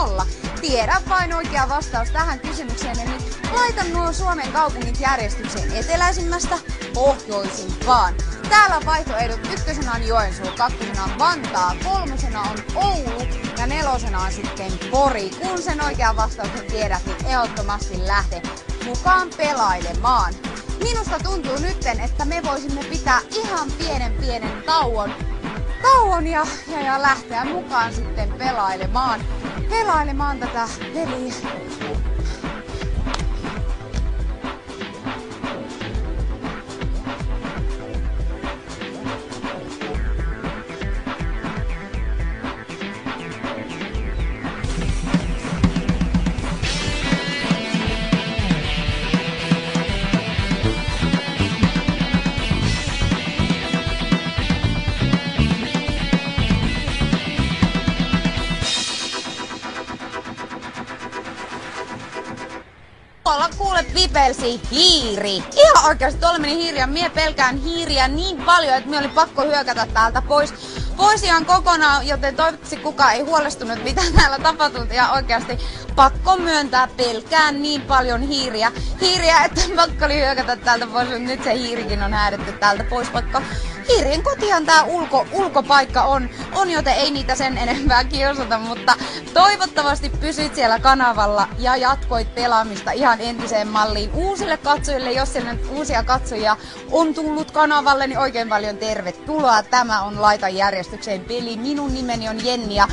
nolla. Tiedä vain oikea vastaus tähän kysymykseen, eli laita nuo Suomen kaupungit järjestykseen eteläisimmästä pohjoisimpaan. Täällä on vaihtoehdot. Ykkösenä on Joensuu, kakkosena on Vantaa, kolmosena on Oulu ja nelosena on sitten Pori. Kun sen oikean vastauksen tiedät, niin ehdottomasti lähde mukaan pelailemaan. Minusta tuntuu nytten, että me voisimme pitää ihan pienen tauon ja lähteä mukaan sitten pelailemaan tätä peliä. Tuolla kuule pipelsi hiiri. Ihan oikeasti tuolla meni hiiri ja mie pelkään hiiriä niin paljon, että mie oli pakko hyökätä täältä pois ihan kokonaan, joten toivottavasti kukaan ei huolestunut mitä täällä tapahtuu. Ja oikeasti pakko myöntää, pelkään niin paljon hiiriä, että pakko oli hyökätä täältä pois, mutta nyt se hiirikin on häädetty täältä pois, vaikka hiirien kotihan tää ulkopaikka on, joten ei niitä sen enempää kiusata, mutta toivottavasti pysyt siellä kanavalla ja jatkoit pelaamista ihan entiseen malliin. Uusille katsojille, jos siellä uusia katsojia on tullut kanavalle, niin oikein paljon tervetuloa. Tämä on Laita järjestykseen peli. Minun nimeni on Jenni ja